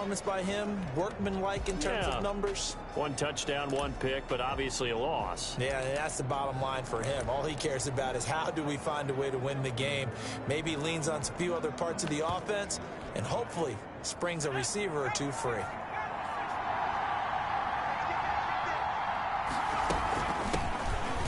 performance by him, workmanlike in terms of numbers? 1 touchdown, 1 pick, but obviously a loss. Yeah, and that's the bottom line for him. All he cares about is how do we find a way to win the game. Maybe he leans on a few other parts of the offense and hopefully springs a receiver or two free.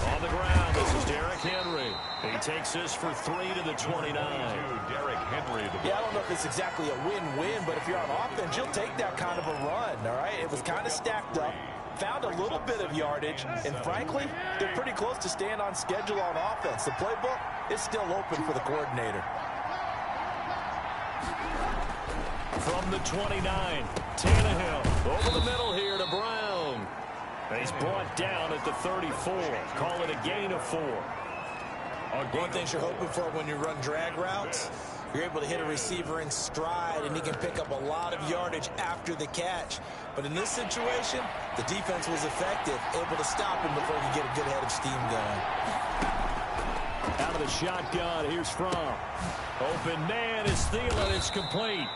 On the ground, this is Derrick Henry. He takes this for 3 to the 29. Derrick Henry. Yeah, I don't know if it's exactly a win-win, but if you're on offense, you'll take that kind of a run, all right? It was kind of stacked up, found a little bit of yardage, and frankly, they're pretty close to staying on schedule on offense. The playbook is still open for the coordinator. From the 29, Tannehill over the middle here to Brown. And he's brought down at the 34. Call it a gain of 4. One thing you're hoping for when you run drag routes, you're able to hit a receiver in stride, and he can pick up a lot of yardage after the catch. But in this situation, the defense was effective, able to stop him before he could get a good head of steam going. Out of the shotgun, here's Fromm. Open man is Thielen. It's complete.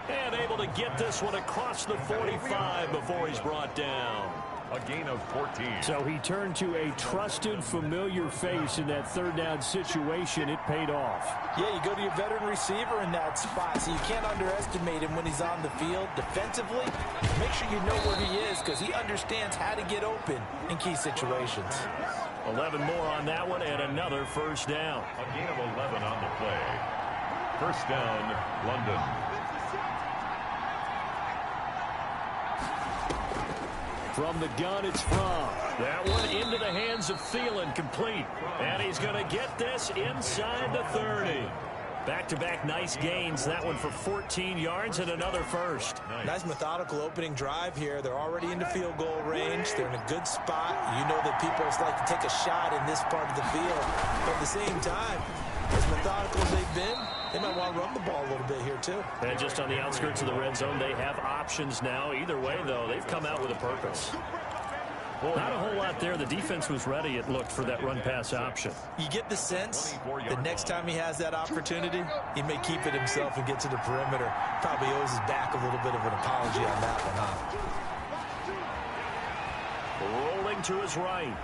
And able to get this one across the 45 before he's brought down. A gain of 14. So he turned to a trusted, familiar face in that third down situation. It paid off. Yeah, you go to your veteran receiver in that spot, so you can't underestimate him when he's on the field. Defensively, make sure you know where he is because he understands how to get open in key situations. 11 more on that one and another first down. A gain of 11 on the play. First down, London. From the gun, it's Fromm. That one into the hands of Thielen, complete. And he's going to get this inside the 30. Back-to-back nice gains. That one for 14 yards and another first. Nice methodical opening drive here. They're already into field goal range. They're in a good spot. You know that people like to take a shot in this part of the field. But at the same time, as methodical as they've been, they might want to run the ball a little bit here, too. And just on the outskirts of the red zone, they have options now. Either way, though, they've come out with a purpose. Not a whole lot there. The defense was ready, it looked, for that run-pass option. You get the sense that next time he has that opportunity, he may keep it himself and get to the perimeter. Probably owes his back a little bit of an apology on that one, huh? Rolling to his right.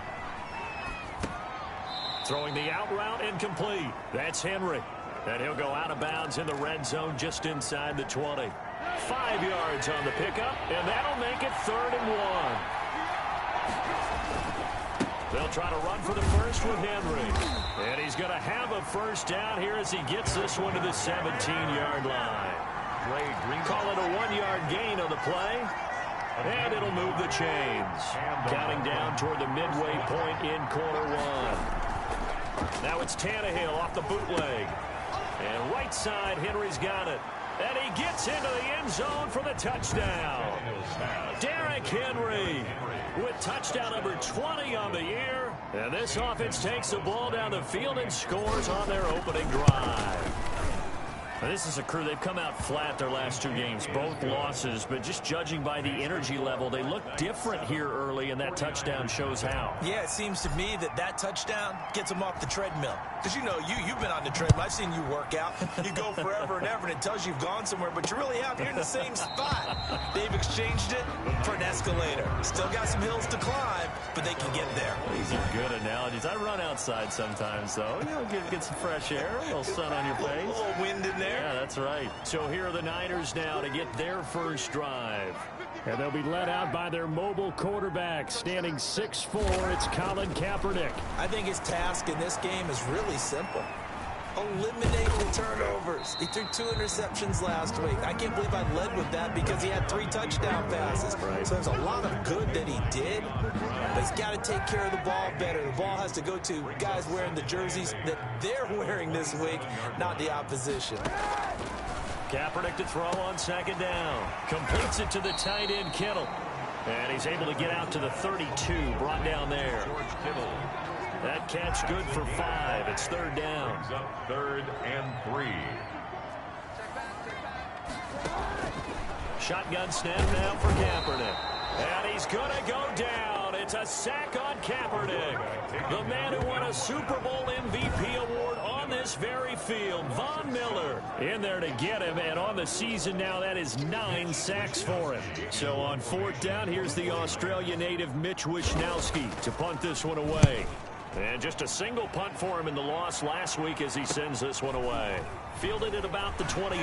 Throwing the out route incomplete. That's Henry. And he'll go out of bounds in the red zone just inside the 20. 5 yards on the pickup, and that'll make it 3rd and 1. They'll try to run for the first with Henry. And he's going to have a first down here as he gets this one to the 17-yard line. Call it a 1-yard gain on the play. And it'll move the chains. Counting down toward the midway point in quarter 1. Now it's Tannehill off the bootleg. And right side, Henry's got it. And he gets into the end zone for the touchdown. Derrick Henry with touchdown number 20 on the year. And this offense takes the ball down the field and scores on their opening drive. Now, this is a crew, they've come out flat their last 2 games, both losses, but just judging by the energy level, they look different here early, and that touchdown shows how. Yeah, it seems to me that touchdown gets them off the treadmill. Because, you know, you've been on the treadmill. I've seen you work out. You go forever and ever, and it tells you you've gone somewhere, but you really have. You're in the same spot. They've exchanged it for an escalator. Still got some hills to climb, but they can get there. These are good analogies. I run outside sometimes, though. You know, get some fresh air, a little sun on your face. A little wind in there. Yeah, that's right. So here are the Niners now to get their first drive. And they'll be led out by their mobile quarterback, standing 6'4". It's Colin Kaepernick. I think his task in this game is really simple. Eliminate the turnovers. He threw 2 interceptions last week. I can't believe I led with that because he had 3 touchdown passes. Right. So there's a lot of good that he did, but he's got to take care of the ball better. The ball has to go to guys wearing the jerseys that they're wearing this week, not the opposition. Kaepernick to throw on 2nd down. Completes it to the tight end, Kittle. And he's able to get out to the 32, brought down there. That catch good for 5. It's 3rd down. 3rd and 3. Shotgun snap now for Kaepernick. And he's going to go down. It's a sack on Kaepernick. The man who won a Super Bowl MVP award on this very field. Von Miller in there to get him, and on the season now, that is 9 sacks for him. So on 4th down, here's the Australia native Mitch Wishnowsky to punt this one away. And just a single punt for him in the loss last week as he sends this one away. Fielded at about the 28.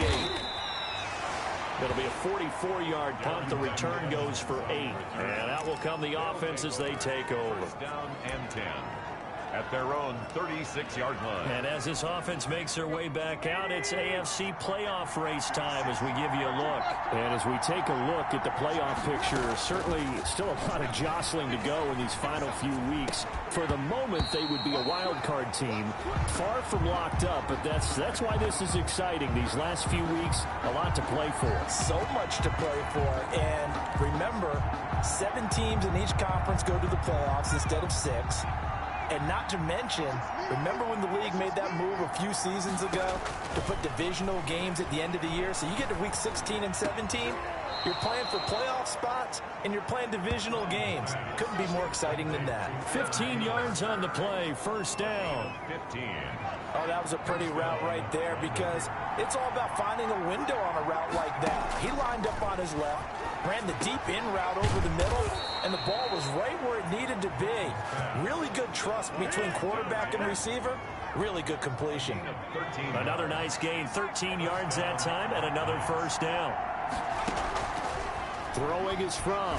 It'll be a 44-yard punt. The return goes for 8. And out will come the offense as they take over. Down and 10 at their own 36-yard line. And as this offense makes their way back out, it's AFC playoff race time as we give you a look. And as we take a look at the playoff picture, certainly still a lot of jostling to go in these final few weeks. For the moment, they would be a wild card team, far from locked up, but that's why this is exciting. These last few weeks, a lot to play for. So much to play for. And remember, 7 teams in each conference go to the playoffs instead of 6. And not to mention, remember when the league made that move a few seasons ago to put divisional games at the end of the year? So you get to week 16 and 17, you're playing for playoff spots, and you're playing divisional games. Couldn't be more exciting than that. 15 yards on the play, 1st down. 15. Oh, that was a pretty route right there because it's all about finding a window on a route like that. He lined up on his left, ran the deep in route over the middle, and the ball was right where it needed to be. Really good trust between quarterback and receiver. Really good completion. Another nice gain, 13 yards that time, and another 1st down. Throwing is from.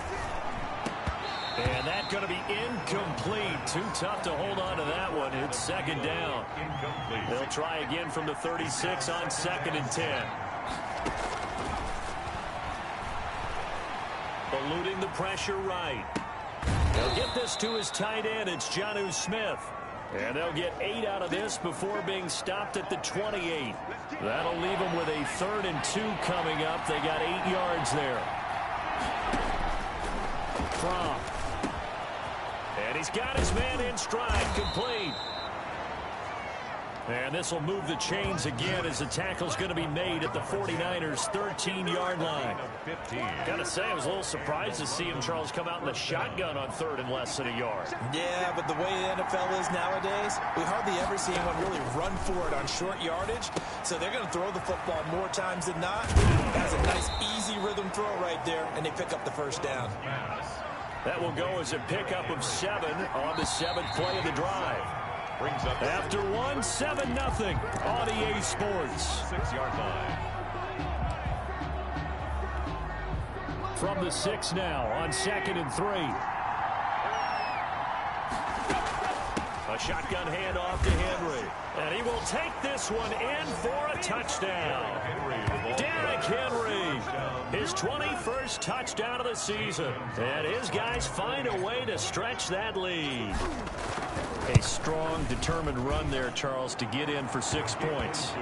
And that's going to be incomplete. Too tough to hold on to that one. It's 2nd down. Incomplete. They'll try again from the 36 on 2nd and 10. Eluding the pressure right. They'll get this to his tight end. It's Jonnu Smith. And they'll get 8 out of this before being stopped at the 28. That'll leave them with a 3rd and 2 coming up. They got 8 yards there. From. And he's got his man in stride, complete. And this will move the chains again as the tackle's going to be made at the 49ers' 13-yard line. 15. Gotta say, I was a little surprised to see him, Charles, come out in the shotgun on 3rd and less than a yard. Yeah, but the way the NFL is nowadays, we hardly ever see anyone really run for it on short yardage. So they're going to throw the football more times than not. That's a nice, easy rhythm throw right there, and they pick up the 1st down. That will go as a pickup of 7 on the 7th play of the drive. Brings up After 7-0 on EA Sports. 6-yard line. From the 6 now on 2nd and 3. A shotgun handoff to Henry. And he will take this one in for a touchdown. Derrick Henry, his 21st touchdown of the season. And his guys find a way to stretch that lead. A strong, determined run there, Charles, to get in for 6 points.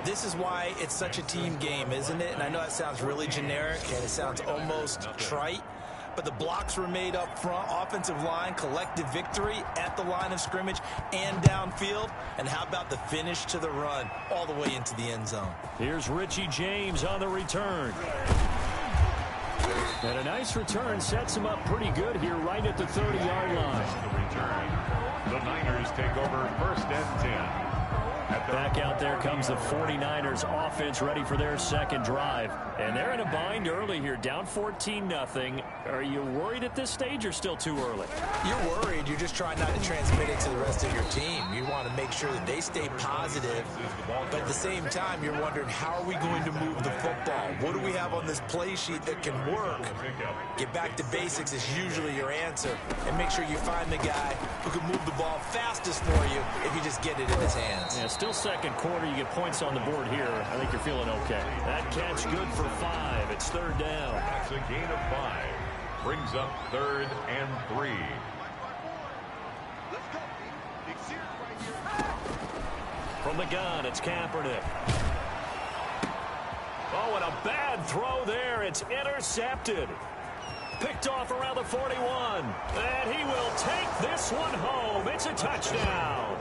This is why it's such a team game, isn't it? And I know that sounds really generic, and it sounds almost trite. But the blocks were made up front, offensive line, collective victory at the line of scrimmage and downfield. And how about the finish to the run all the way into the end zone? Here's Richie James on the return. And a nice return sets him up pretty good here right at the 30-yard line. The return. The Niners take over 1st and 10. Back out there comes the 49ers offense ready for their 2nd drive. And they're in a bind early here, down 14-0. Are you worried at this stage or still too early? You're worried. You're just trying not to transmit it to the rest of your team. You want to make sure that they stay positive. But at the same time, you're wondering, how are we going to move the football? What do we have on this play sheet that can work? Get back to basics is usually your answer. And make sure you find the guy who can move the ball fastest for you if you just get it in his hands. Yeah, still 2nd quarter. You get points on the board here. I think you're feeling okay. That catch good for 5. It's 3rd down. That's a gain of 5. Brings up 3rd and 3. From the gun, it's Kaepernick. Oh, and a bad throw there. It's intercepted. Picked off around the 41. And he will take this one home. It's a touchdown.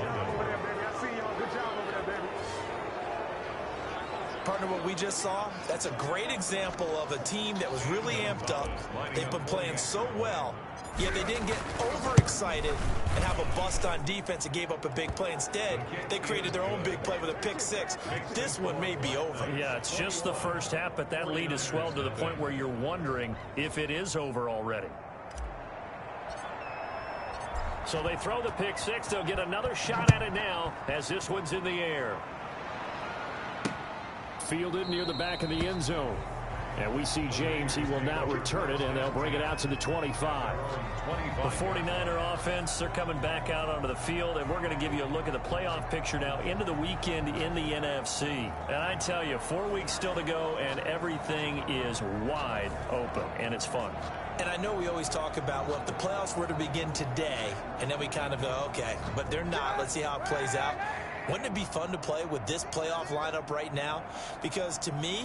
Partner, what we just saw, that's a great example of a team that was really amped up. They've been playing so well, yet they didn't get overexcited and have a bust on defense and gave up a big play. Instead, they created their own big play with a pick six. This one may be over. Yeah, it's just the first half, but that lead has swelled to the point where you're wondering if it is over already. So they throw the pick six. They'll get another shot at it now as this one's in the air. Fielded near the back of the end zone. And we see James. He will not return it, and they'll bring it out to the 25. The 49er offense, they're coming back out onto the field, and we're going to give you a look at the playoff picture now into the weekend in the NFC. And I tell you, 4 weeks still to go, and everything is wide open, and it's fun. And I know we always talk about, well, if the playoffs were to begin today, and then we kind of go, okay, but they're not. Let's see how it plays out. Wouldn't it be fun to play with this playoff lineup right now? Because to me,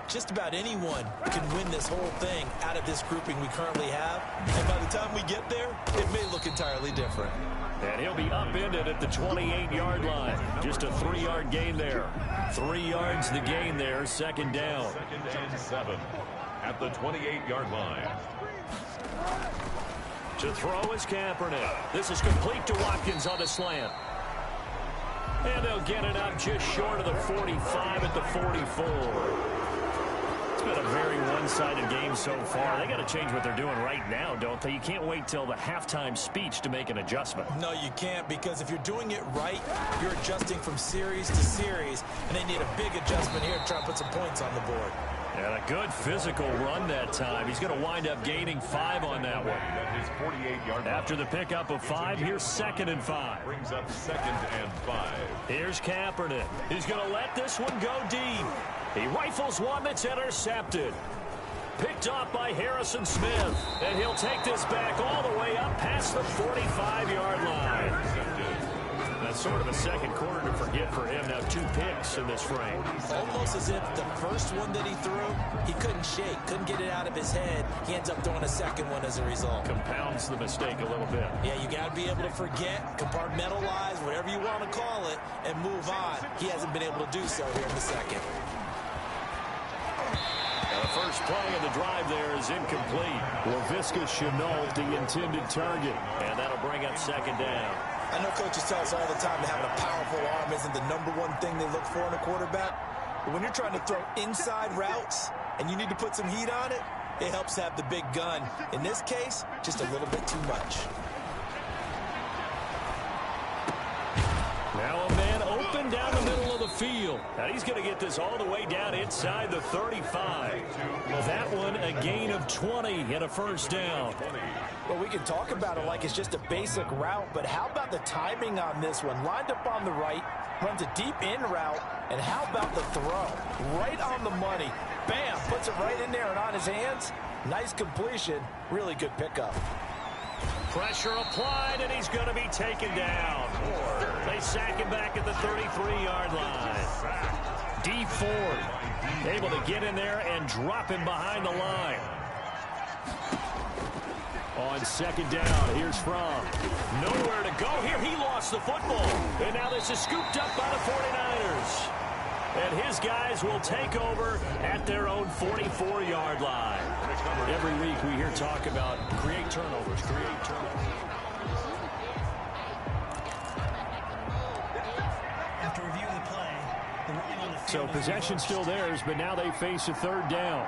just about anyone can win this whole thing out of this grouping we currently have. And by the time we get there, it may look entirely different. And he'll be upended at the 28-yard line. Just a 3-yard gain there. 3 yards the gain there, second down. 2nd and 7 at the 28-yard line. To throw is Kaepernick. This is complete to Watkins on the slant. And they'll get it up just short of the 45 at the 44. It's been a very one-sided game so far. They got to change what they're doing right now, don't they? You can't wait till the halftime speech to make an adjustment. No, you can't, because if you're doing it right, you're adjusting from series to series, and they need a big adjustment here to try and put some points on the board. And a good physical run that time. He's going to wind up gaining 5 on that one. His 48-yard After the pickup of 5, here's 2nd and 5. brings up 2nd and 5. Here's Kaepernick. He's going to let this one go deep. He rifles one that's intercepted. Picked off by Harrison Smith. And he'll take this back all the way up past the 45-yard line. That's sort of a second quarter to forget for him. Now 2 picks in this frame. Almost as if the first one that he threw, he couldn't shake, couldn't get it out of his head. He ends up throwing a second one as a result. Compounds the mistake a little bit. Yeah, you got to be able to forget, compartmentalize, whatever you want to call it, and move on. He hasn't been able to do so here in the second. Now the first play of the drive there is incomplete. LaVisca Chenault, the intended target. And that'll bring up 2nd down. I know coaches tell us all the time that having a powerful arm isn't the #1 thing they look for in a quarterback. But when you're trying to throw inside routes and you need to put some heat on it, it helps to have the big gun. In this case, just a little bit too much. Now a man open down the middle of the field. Now he's going to get this all the way down inside the 35. That one a gain of 20 and a first down. Well, we can talk about it like it's just a basic route, but how about the timing on this one? Lined up on the right, runs a deep in route, and how about the throw? Right on the money. Bam, puts it right in there and on his hands. Nice completion, really good pickup. Pressure applied, and he's going to be taken down. They sack him back at the 33-yard line. D Ford able to get in there and drop him behind the line. On 2nd down, here's Fromm. Nowhere to go here. He lost the football. And now this is scooped up by the 49ers. And his guys will take over at their own 44-yard line. Every week we hear talk about create turnovers. After reviewing the play, the running on the field. So possession still theirs, but now they face a 3rd down.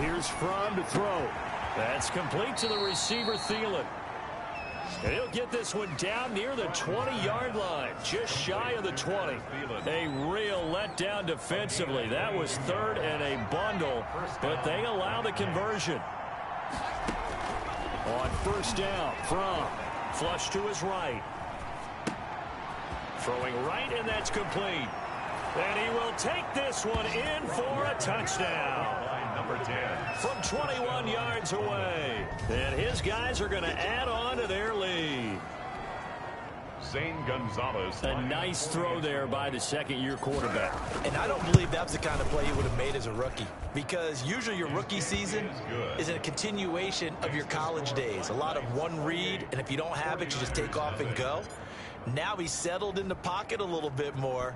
Here's Fromm to throw. That's complete to the receiver, Thielen. And he'll get this one down near the 20-yard line, just shy of the 20. A real letdown defensively. That was 3rd and a bundle, but they allow the conversion. On 1st down, Fromm. Flush to his right. Throwing right, and that's complete. And he will take this one in for a touchdown. Number 10. From 21 yards away. And his guys are going to add on to their lead. Zane Gonzalez. A nice throw there by the 2nd-year quarterback. And I don't believe that's the kind of play he would have made as a rookie, because usually your rookie season is a continuation of your college days. A lot of one read, and if you don't have it, you just take off and go. Now he's settled in the pocket a little bit more,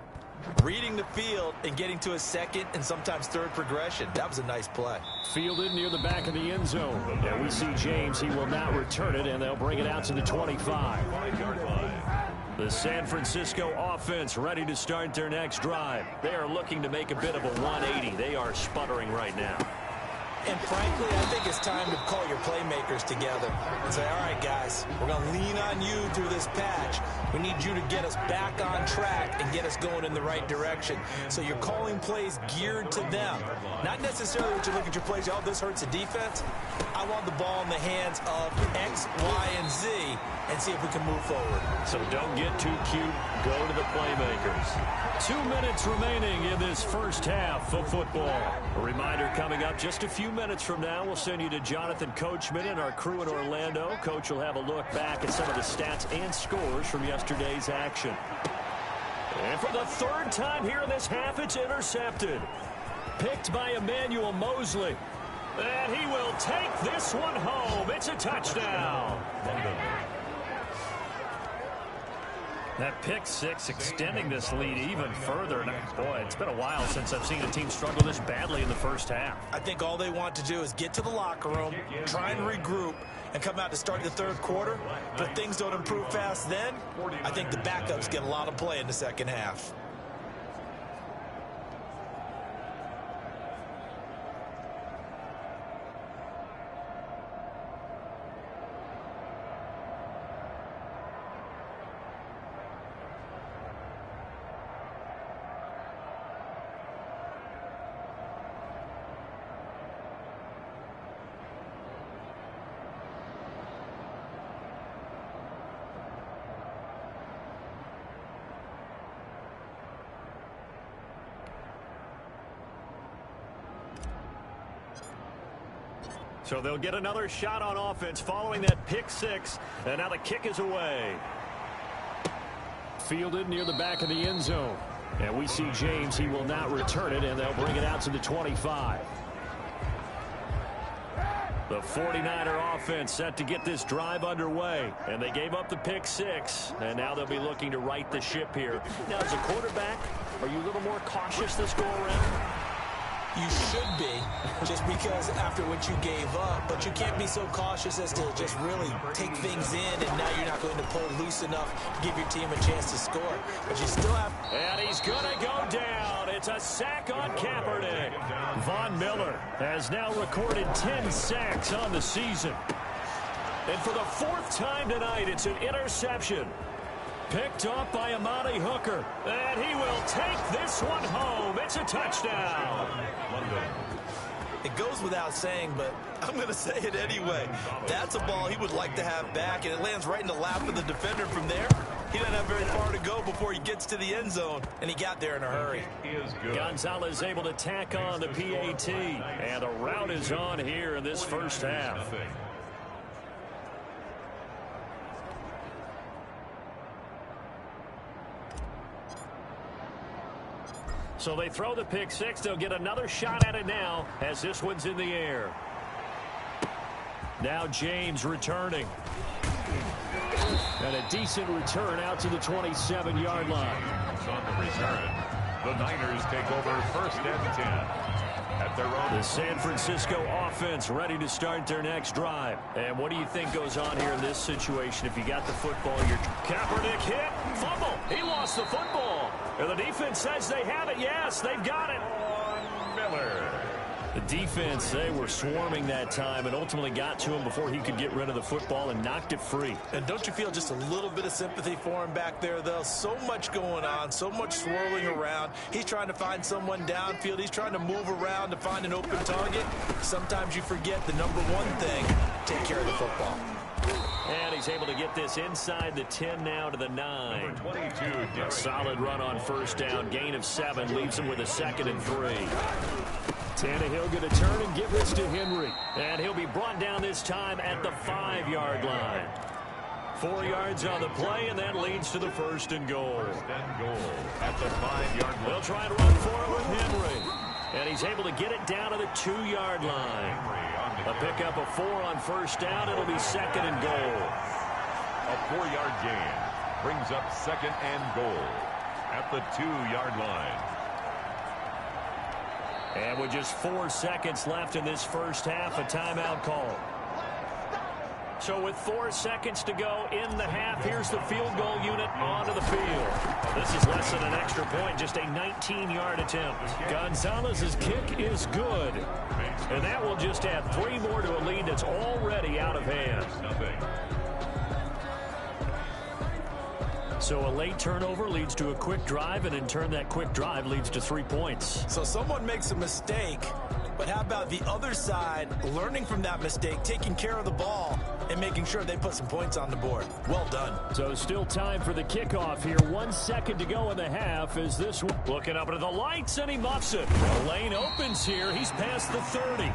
reading the field and getting to a second and sometimes third progression. That was a nice play. Fielded near the back of the end zone. And we see James. He will not return it, and they'll bring it out to the 25. The San Francisco offense ready to start their next drive. They are looking to make a bit of a 180. They are sputtering right now. And frankly, I think it's time to call your playmakers together and say, all right, guys, we're going to lean on you through this patch. We need you to get us back on track and get us going in the right direction. So you're calling plays geared to them. Not necessarily what you look at your plays, oh, this hurts the defense. I want the ball in the hands of X, Y, and Z and see if we can move forward. So don't get too cute. Go to the playmakers. 2 minutes remaining in this first half of football. A reminder coming up just a few minutes from now, we'll send you to Jonathan Coachman and our crew in Orlando. Coach will have a look back at some of the stats and scores from yesterday's action. And for the third time here in this half, it's intercepted. Picked by Emmanuel Mosley. And he will take this one home. It's a touchdown. That pick six extending this lead even further. And boy, it's been a while since I've seen a team struggle this badly in the first half. I think all they want to do is get to the locker room, try and regroup, and come out to start the third quarter. But if things don't improve fast then, I think the backups get a lot of play in the second half. So they'll get another shot on offense following that pick six. And now the kick is away. Fielded near the back of the end zone. And we see James. He will not return it, and they'll bring it out to the 25. The 49er offense set to get this drive underway. And they gave up the pick six. And now they'll be looking to right the ship here. Now, as a quarterback, are you a little more cautious this go around? You should be, just because after what you gave up, but you can't be so cautious as to just really take things in, and now you're not going to pull loose enough to give your team a chance to score. But you still have... And he's going to go down. It's a sack on Kaepernick. Von Miller has now recorded 10 sacks on the season. And for the fourth time tonight, it's an interception. Picked off by Amani Hooker. And he will take this one home. It's a touchdown. It goes without saying, but I'm going to say it anyway. That's a ball he would like to have back, and it lands right in the lap of the defender from there. He doesn't have very far to go before he gets to the end zone, and he got there in a hurry. Gonzalez able to tack on the PAT, and the route is on here in this first half. So they throw the pick six. They'll get another shot at it now as this one's in the air. Now James returning. And a decent return out to the 27-yard line. On the return, the Niners take over first and 10 at their own. The San Francisco offense ready to start their next drive. And what do you think goes on here in this situation? If you got the football, you're... Kaepernick hit, fumble. He lost the football. And the defense says they have it. Yes, they've got it. Miller. The defense, they were swarming that time and ultimately got to him before he could get rid of the football and knocked it free. And don't you feel just a little bit of sympathy for him back there, though? So much going on, so much swirling around. He's trying to find someone downfield. He's trying to move around to find an open target. Sometimes you forget the number one thing, take care of the football. And he's able to get this inside the 10 now to the 9. Number 22. A solid run on first down. Gain of 7 leaves him with a 2nd and 3. Tannehill going to turn and give this to Henry. And he'll be brought down this time at the 5-yard line. 4 yards on the play, and that leads to the 1st and goal. First and goal at the 5-yard line. They'll try and run for it with Henry. And he's able to get it down to the 2-yard line. A pickup of 4 on first down. It'll be 2nd and goal. A 4-yard gain. Brings up 2nd and goal at the 2-yard line. And with just 4 seconds left in this first half, a timeout call. So with 4 seconds to go in the half, here's the field goal unit onto the field. This is less than an extra point, just a 19-yard attempt. Gonzalez's kick is good. And that will just add 3 more to a lead that's already out of hand. So a late turnover leads to a quick drive, and in turn that quick drive leads to 3 points. So someone makes a mistake, but how about the other side learning from that mistake, taking care of the ball, and making sure they put some points on the board? Well done. So still time for the kickoff here. 1 second to go in the half as this one. Looking up into the lights, and he muffs it. The lane opens here. He's past the 30.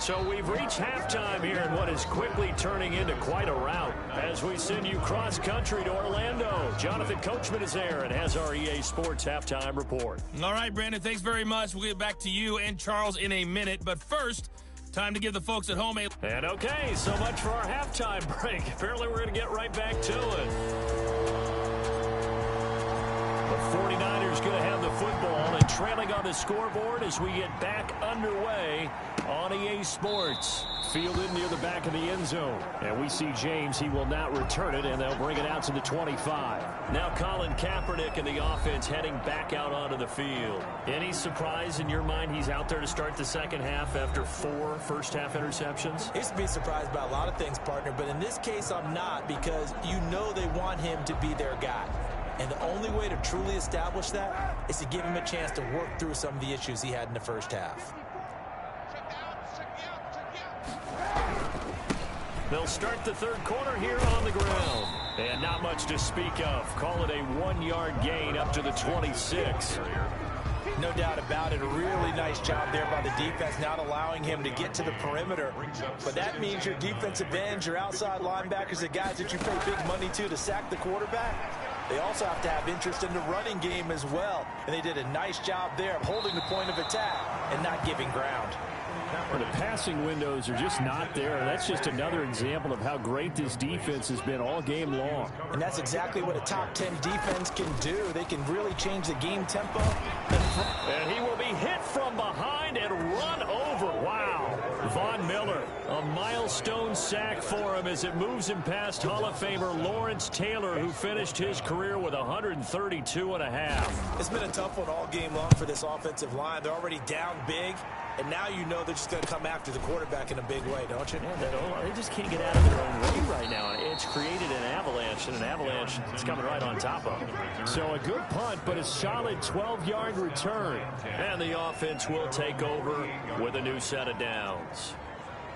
So we've reached halftime here in what is quickly turning into quite a rout as we send you cross-country to Orlando. Jonathan Coachman is there and has our EA Sports halftime report. All right, Brandon, thanks very much. We'll get back to you and Charles in a minute. But first, time to give the folks at home a... And okay, so much for our halftime break. Apparently we're going to get right back to it. The 49ers going to have the football and trailing on the scoreboard as we get back underway on EA Sports. Fielded near the back of the end zone. And we see James. He will not return it, and they'll bring it out to the 25. Now Colin Kaepernick and the offense heading back out onto the field. Any surprise in your mind he's out there to start the second half after 4 first-half interceptions? Used to be surprised by a lot of things, partner, but in this case I'm not, because you know they want him to be their guy. And the only way to truly establish that is to give him a chance to work through some of the issues he had in the first half. They'll start the third quarter here on the ground. And not much to speak of. Call it a 1-yard gain up to the 26. No doubt about it. A really nice job there by the defense, not allowing him to get to the perimeter. But that means your defensive ends, your outside linebackers, the guys that you pay big money to sack the quarterback, they also have to have interest in the running game as well. And they did a nice job there of holding the point of attack and not giving ground. Well, the passing windows are just not there. That's just another example of how great this defense has been all game long. And that's exactly what a top 10 defense can do. They can really change the game tempo. And he will be hit from behind and run over. Wow. Von Miller, a milestone sack for him as it moves him past Hall of Famer Lawrence Taylor, who finished his career with 132.5. It's been a tough one all game long for this offensive line. They're already down big, and now you know they're just going to come after the quarterback in a big way, don't you? Yeah, they just can't get out of their own way right now. It's created an avalanche, and an avalanche is coming right on top of them. So a good punt, but a solid 12-yard return. And the offense will take over with a new set of downs.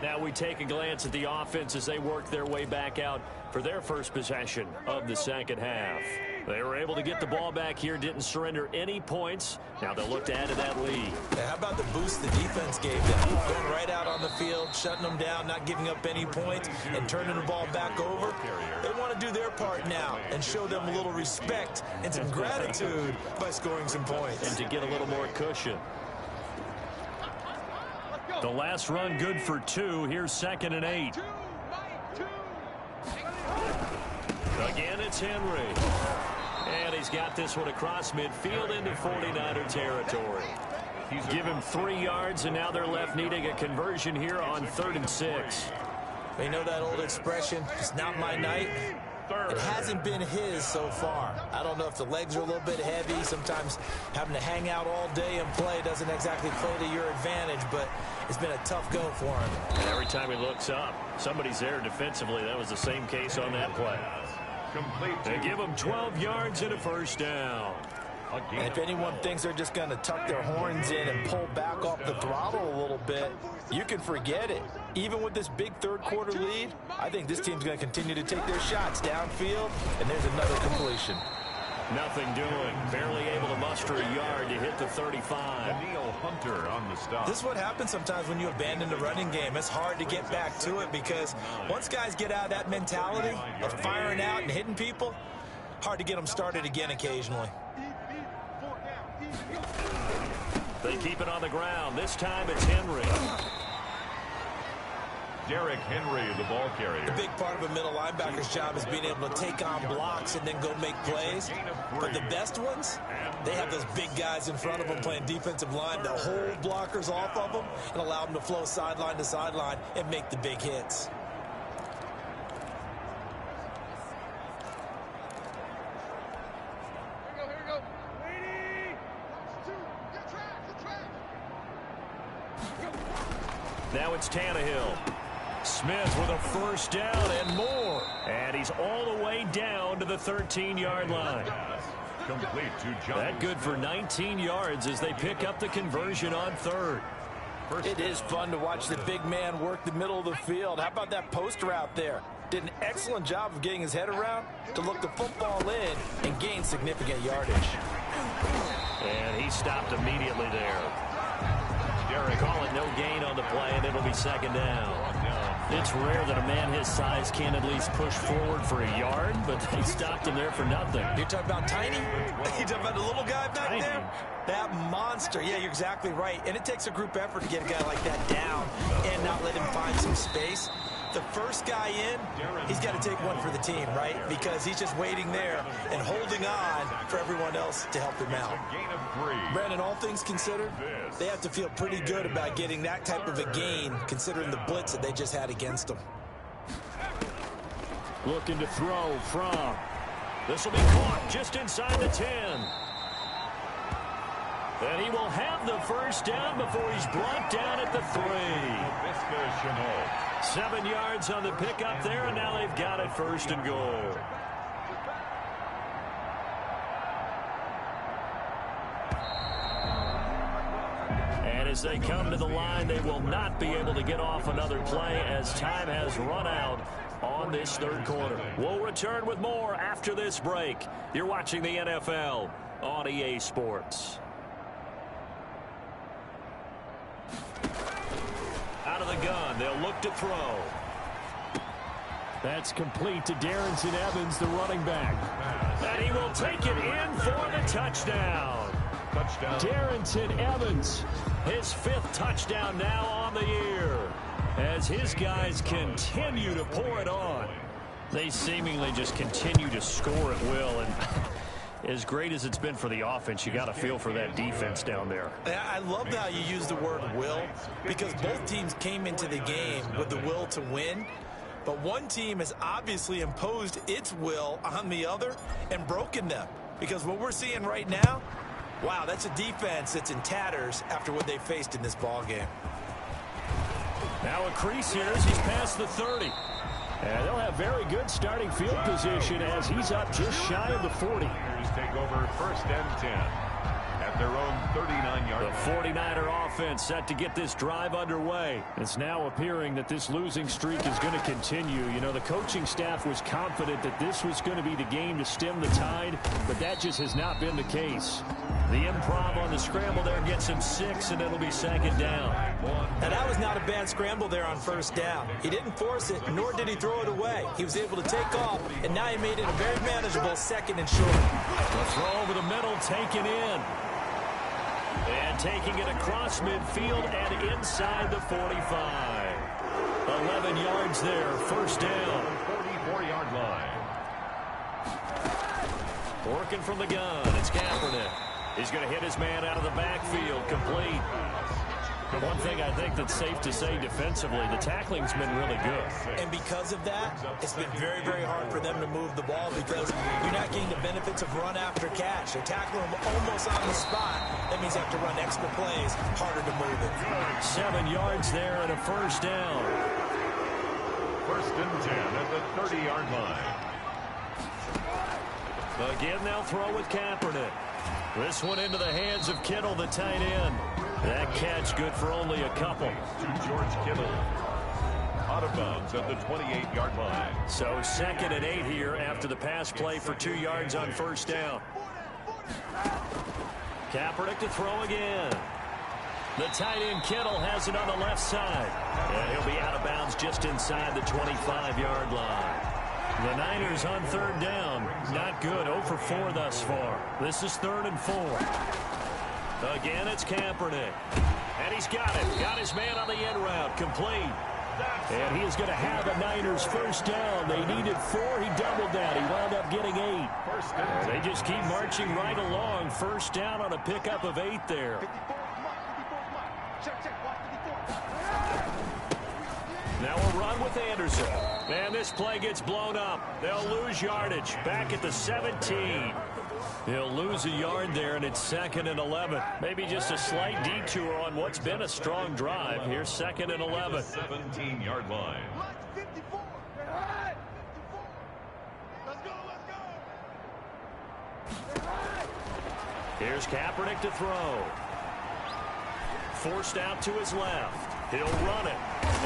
Now we take a glance at the offense as they work their way back out for their first possession of the second half. They were able to get the ball back here, didn't surrender any points. Now they'll look to add to that lead. Yeah, how about the boost the defense gave them? Going right out on the field, shutting them down, not giving up any points, and turning the ball back over. They want to do their part now and show them a little respect and some gratitude by scoring some points. And to get a little more cushion. The last run good for 2. Here's 2nd and 8. Again, it's Henry. And he's got this one across midfield into 49er territory. Give him 3 yards, and now they're left needing a conversion here on 3rd and 6. They know that old expression, it's not my night. It hasn't been his so far. I don't know if the legs are a little bit heavy. Sometimes having to hang out all day and play doesn't exactly play to your advantage, but it's been a tough go for him. And every time he looks up, somebody's there defensively. That was the same case on that play. They give him 12 yards and a first down. And if anyone thinks they're just going to tuck their horns in and pull back off the throttle a little bit, you can forget it. Even with this big third quarter lead, I think this team's going to continue to take their shots downfield, and there's another completion. Nothing doing. Barely able to muster a yard to hit the 35. Neil Hunter on the stop. This is what happens sometimes when you abandon the running game. It's hard to get back to it because once guys get out of that mentality of firing out and hitting people, hard to get them started again occasionally. They keep it on the ground. This time it's Henry. Derrick Henry, the ball carrier. The big part of a middle linebacker's job is being able to take on blocks and then go make plays. But the best ones, they have those big guys in front of them playing defensive line that hold blockers off of them and allow them to flow sideline to sideline and make the big hits. Now it's Tannehill. Smith with a first down and more. And he's all the way down to the 13-yard line. Complete to John. That good for 19 yards as they pick up the conversion on third. It is fun to watch the big man work the middle of the field. How about that post route there? Did an excellent job of getting his head around to look the football in and gain significant yardage. And he stopped immediately there. Call it no gain on the play, and it'll be second down. It's rare that a man his size can at least push forward for a yard, but they stopped him there for nothing. You're talking about tiny? You're talking about the little guy back Tiny. there? That monster. Yeah, you're exactly right. And it takes a group effort to get a guy like that down and not let him find some space. The first guy in, he's got to take one for the team, right? Because he's just waiting there and holding on for everyone else to help him out. Gain of 3. Brandon, all things considered, they have to feel pretty good about getting that type of a gain considering the blitz that they just had against them. Looking to throw from. This will be caught just inside the 10. And he will have the first down before he's brought down at the 3. 7 yards on the pickup there, and now they've got it first and goal. And as they come to the line, they will not be able to get off another play as time has run out on this third quarter. We'll return with more after this break. You're watching the NFL on EA Sports. Out of the gun, they'll look to throw. That's complete to Darrington Evans, the running back. And he will take it in for the touchdown. Darrington Evans. His 5th touchdown now on the year as his guys continue to pour it on. They seemingly just continue to score at will, and as great as it's been for the offense, you got to feel for that defense down there. I love how you use the word will, because both teams came into the game with the will to win, but one team has obviously imposed its will on the other and broken them, because what we're seeing right now, wow, that's a defense that's in tatters after what they faced in this ball game. Now a crease here as he's past the 30. And they'll have very good starting field position as he's up just shy of the 40. Take over first and 10 at their own 39-yard line. The 49er offense set to get this drive underway. It's now appearing that this losing streak is going to continue. You know, the coaching staff was confident that this was going to be the game to stem the tide, but that just has not been the case. The improv on the scramble there gets him 6, and it'll be second down. And that was not a bad scramble there on first down. He didn't force it, nor did he throw it away. He was able to take off, and now he made it a very manageable second and short. The throw over the middle taken in. And taking it across midfield and inside the 45. 11 yards there, first down. 44-yard line. Working from the gun, it's Kaepernick. He's going to hit his man out of the backfield, complete. The one thing I think that's safe to say defensively, the tackling's been really good. And because of that, it's been very, very hard for them to move the ball because you're not getting the benefits of run after catch. They're tackling them almost on the spot. That means they have to run extra plays, harder to move it. 7 yards there and a first down. First and 10 at the 30-yard line. Again, they'll throw with Kaepernick. This one into the hands of Kittle, the tight end. That catch good for only a couple. To George Kittle. Out of bounds at the 28-yard line. So 2nd and 8 here after the pass play for 2 yards on first down. Kaepernick to throw again. The tight end Kittle has it on the left side. And he'll be out of bounds just inside the 25-yard line. The Niners on third down. Not good. 0 for 4 thus far. This is 3rd and 4. Again, it's Kaepernick. And he's got it. Got his man on the in route. Complete. And he is going to have a Niners first down. They needed 4. He doubled that. He wound up getting 8. They just keep marching right along. First down on a pickup of 8 there. Now a run with Anderson. And this play gets blown up. They'll lose yardage. Back at the 17. He'll lose a yard there, and it's 2nd and 11. Maybe just a slight detour on what's been a strong drive. Here's 2nd and 11. 17-yard line. Here's Kaepernick to throw. Forced out to his left. He'll run it.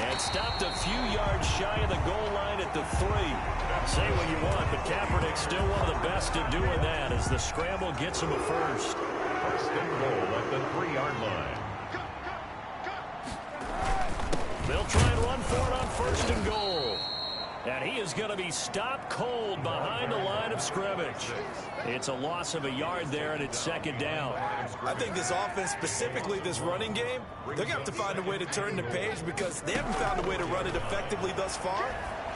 And stopped a few yards shy of the goal line at the 3. Say what you want, but Kaepernick's still one of the best at doing that as the scramble gets him a first. First and goal at the 3-yard line. They'll try and run for it on 1st and goal. And he is going to be stopped cold behind the line of scrimmage. It's a loss of a yard there, and it's 2nd down. I think this offense, specifically this running game, they're going to have to find a way to turn the page because they haven't found a way to run it effectively thus far,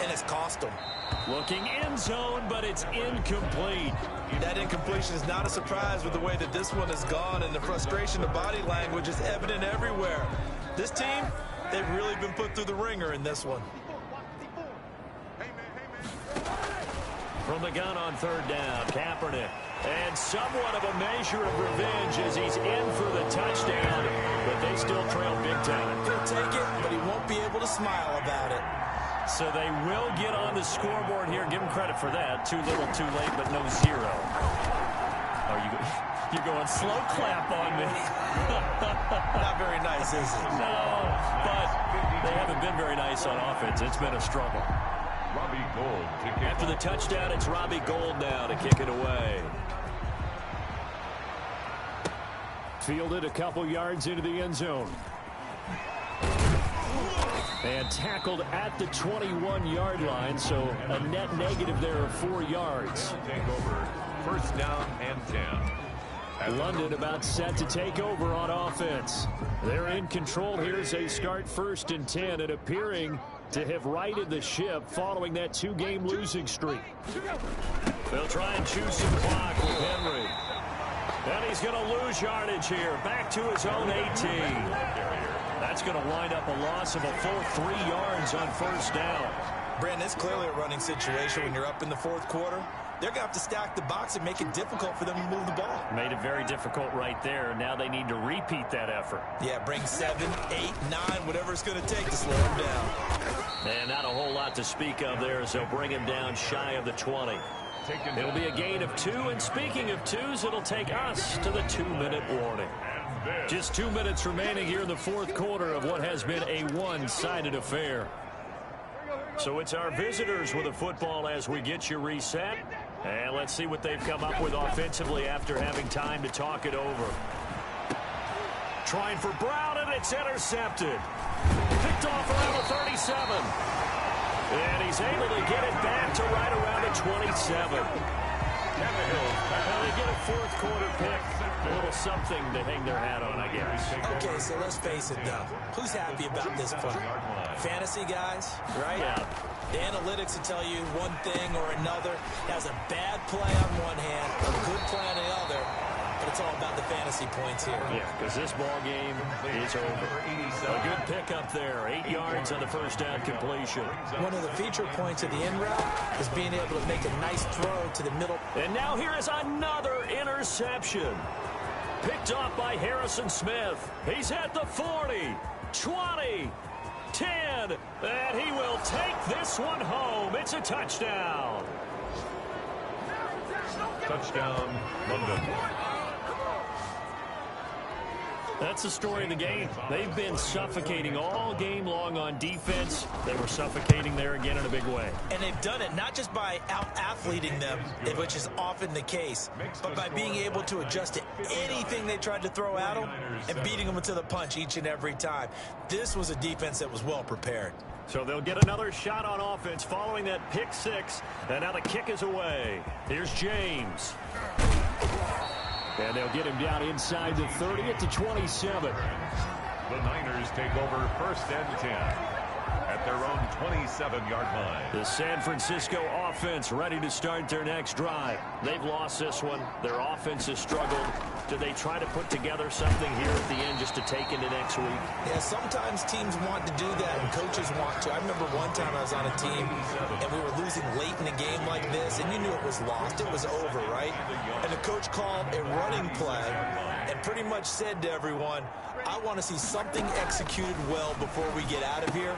and it's cost them. Looking end zone, but it's incomplete. That incompletion is not a surprise with the way that this one has gone, and the frustration, the body language is evident everywhere. This team, they've really been put through the ringer in this one. From the gun on 3rd down, Kaepernick. And somewhat of a measure of revenge as he's in for the touchdown, but they still trail big time. He'll take it, but he won't be able to smile about it. So they will get on the scoreboard here. Give him credit for that. Too little, too late, but no 0. Oh, you're going slow clap on me. Not very nice, is it? No, but they haven't been very nice on offense. It's been a struggle. Robbie Gould to kick. After the touchdown, it's Robbie Gould now to kick it away. Fielded a couple yards into the end zone. And tackled at the 21-yard line, so a net negative there of 4 yards. Take over. First down and 10. London about set to take over on offense. They're in control here as they start 1st and 10 and appearing to have righted the ship following that 2-game losing streak. They'll try and choose some clock with Henry. And he's going to lose yardage here. Back to his own 18. That's going to wind up a loss of a full 3 yards on 1st down. Brandon, it's clearly a running situation when you're up in the 4th quarter. They're going to have to stack the box and make it difficult for them to move the ball. Made it very difficult right there. Now they need to repeat that effort. Yeah, bring 7, 8, 9, whatever it's going to take to slow him down. And not a whole lot to speak of there as they'll bring him down shy of the 20. It'll be a gain of 2, and speaking of 2s, it'll take us to the 2-minute warning. Just 2 minutes remaining here in the 4th quarter of what has been a one-sided affair. So it's our visitors with the football as we get you reset. And let's see what they've come up with offensively after having time to talk it over. Trying for Brown, and it's intercepted. Picked off around the 37. And he's able to get it back to right around the 27. Well, they get a 4th quarter pick. A little something to hang their hat on, I guess. Okay, so let's face it, though. Who's happy about this play? Fantasy guys, right? Yeah. The analytics will tell you one thing or another. Has a bad play on one hand, a good play on the other. But it's all about the fantasy points here. Yeah, because this ball game is over. A good pickup there. 8 yards on the 1st down completion. One of the feature points of the in route is being able to make a nice throw to the middle. And now here is another interception. Picked off by Harrison Smith. He's at the 40, 20, 10, and he will take this one home. It's a touchdown. Touchdown, London. That's the story of the game. They've been suffocating all game long on defense. They were suffocating there again in a big way. And they've done it not just by out-athleting them, which is often the case, but by being able to adjust to anything they tried to throw at them and beating them to the punch each and every time. This was a defense that was well prepared. So they'll get another shot on offense following that pick 6. And now the kick is away. Here's James. And they'll get him down inside the 30 at the 27. The Niners take over 1st and 10. at their own 27-yard line. The San Francisco offense ready to start their next drive. They've lost this one. Their offense has struggled. Do they try to put together something here at the end just to take into next week? Yeah, sometimes teams want to do that and coaches want to. I remember one time I was on a team and we were losing late in a game like this, and you knew it was lost. It was over, right? And the coach called a running play and pretty much said to everyone, I want to see something executed well before we get out of here.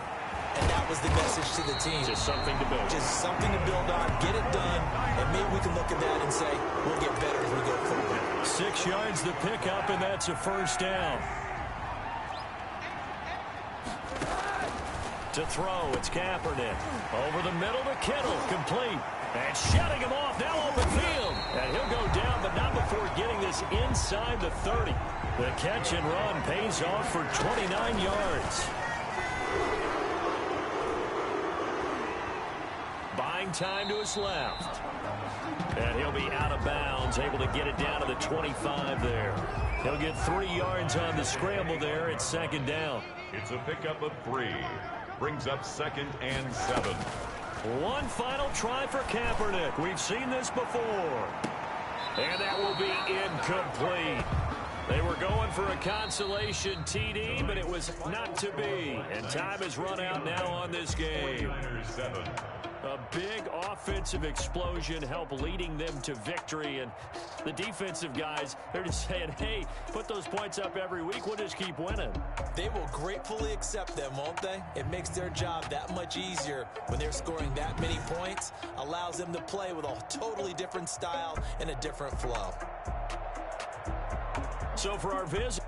And that was the message to the team. Just something to build. Just something to build on, get it done, and maybe we can look at that and say, we'll get better as we go forward. 6 yards the pickup, and that's a first down. To throw, it's Kaepernick. Over the middle to Kittle, complete. And shutting him off, now open field. And he'll go down, but not before getting this inside the 30. The catch and run pays off for 29 yards. Buying time to his left. And he'll be out of bounds, able to get it down to the 25 there. He'll get 3 yards on the scramble there. It's second down. It's a pickup of 3. Brings up 2nd and 7. One final try for Kaepernick. We've seen this before. And that will be incomplete. They were going for a consolation TD, but it was not to be. And time has run out now on this game. 49ers 7. A big offensive explosion helped leading them to victory. And the defensive guys, they're just saying, hey, put those points up every week. We'll just keep winning. They will gratefully accept them, won't they? It makes their job that much easier when they're scoring that many points. Allows them to play with a totally different style and a different flow. So for our visit.